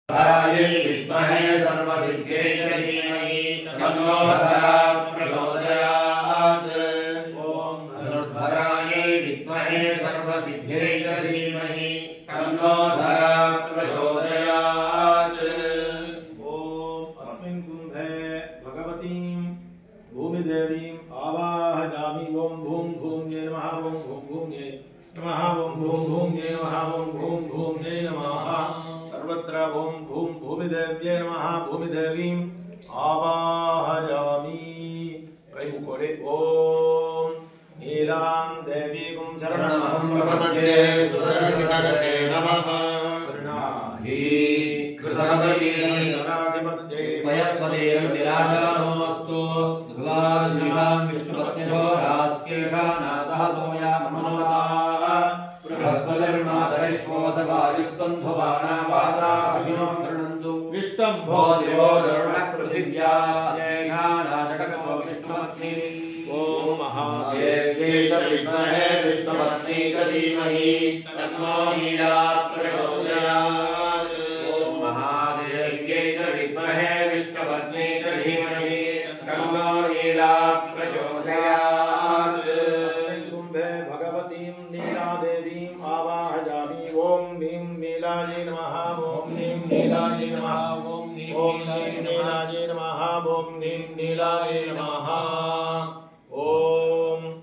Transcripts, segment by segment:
धरायै विद्महे सर्वसिद्ध्यै धीमहि तन्नो धरा प्रचोदयात्। ॐ धनुर्धरायै विद्महे सर्वसिद्ध्यै धीमहि तन्नो धरा प्रचोदयात्। ॐ अस्मिन् कुम्भे भगवतीं भूमिदेवीम् आवाहयामि। ॐ भूं भूम्यै नमः। ॐ भूं भूम्यै नमः। ॐ भूं भूम्यै नमः। ॐ भूं भूम्यै नमः। सर्वत्र ॐ भूं भूमिदेव्यै नमः। भूमिदेवीम् आवाहयामि। कैमुकोडे ॐ नीलां देवीं शरणमहं प्रपद्ये। सुदर्शनरसे नमः। कृणाहि कृतवती शरणाधिपत्ये वयस्वदेर्विराजानोऽस्तु। भगवान् श्रीराम विष्णुपत्न्यो रास्येषानासहसोया मनोदा बृहस्पतिर्मातरिष्वोदवायुस्सन्धुवानावाताभिनो गृह्णन्तु। विष्टं भो देवो गरुडः पृथिव्यास्येषानाचकतो विष्णुपत्नी। ॐ महादेव्यै च विद्महे विष्णुपत्नी च धीमहि तन्नो नीला प्रचोदयात्। ॐ महादेव्यै च विद्महे विष्णुपत्नी च धीमहि तन्नो नीला प्रचोदयात्। अस्मिन् कुम्भे भगवतीं नीलादेवीम् आवाहयामि। ॐ नीं नीलायै नमः। ॐ नीं नीलायै नमः। ॐ नीं नीलायै नमः। ॐ नीं नीलायै नमः। ॐ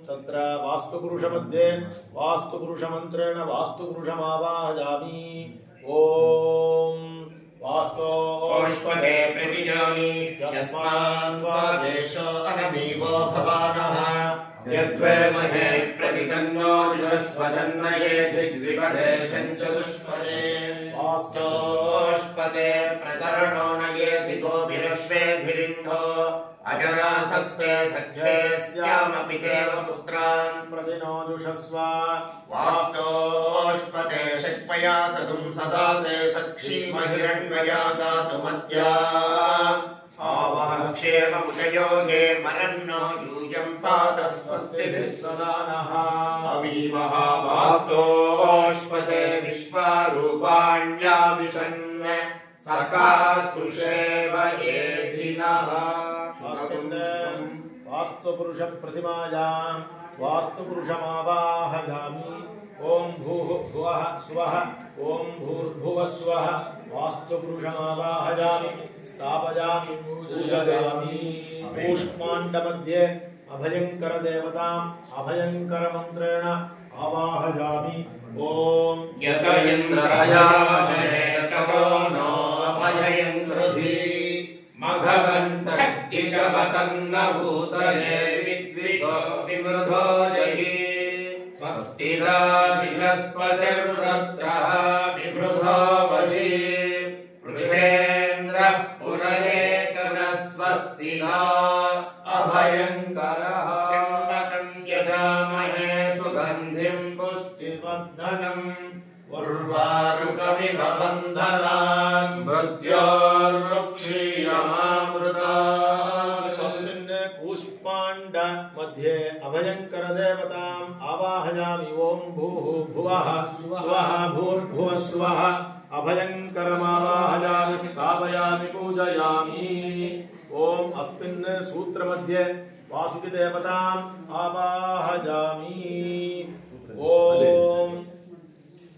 तत्र वास्तुपुरुषमध्ये वास्तुपुरुषमन्त्रेण वास्तुपुरुषमावाहयामि। ॐ वास्तोष्पदे प्रतिजानि यस्मान् स्वादेशो अनमीवो भवानः यद्वेमहे प्रतितन्नो विश्वस्वजन्नये दिग्विपदे चतुष्पदे वास्तोष्पदे प्रतरणो नयेति गोभिरश्वेभिरिन्धो अजरासस्ते सख्ये स्यामपि देवपुत्रान् प्रतिनोजुषस्व वास्तोष्पदे षट्पया सदुं सदा ते सक्षीमहिरण्मया गातुमत्या आवहक्षेममुदयोगे मरन्नो यूयं पात स्वस्तिभिः सदा नः। अवीवः वास्तोष्पदे विश्वारूपाण्याविशन् सखा सुषेवयेधिनः। वास्तुपुरुष प्रतिमायां वास्तुपुरुषमावाहयामि। ॐ भूः भुवः स्वः ॐ भूर्भुवः स्वः वास्तुपुरुषमावाहयामि। स्थापयामि पूजयामि। कूष्माण्डमध्ये अभयङ्करदेवताम् अभयङ्करमन्त्रेण आवाहयामि। ॐ यत इन्द्रभयामे ततो नो अभयेन्द्रधी मघवञ्चक्तिकवतन्न भूतये विद्विषो विमृधो जहि। स्वस्तिदा विश्वस्पतिर्रुद्रः विमृधो वशी पृथेन्द्रः पुरयेतनः स्वस्तिना अभयङ्करः। त्र्यम्बकं यजामहे सुगन्धिं पुष्टिवर्धनम् उर्वारुकमिव बन्धनान् मृत्योर्मुक्षीयमामृतात्। तस्मिन् कूष्माण्ड मध्ये अभयङ्करदेवताम् आवाहयामि। ॐ भूः भुवः स्वः भूर्भुवः स्वः अभयङ्करमावाहयामि। स्थापयामि पूजयामि। ॐ अस्मिन् सूत्रमध्ये वासुकिदेवताम् आवाहयामि। ॐ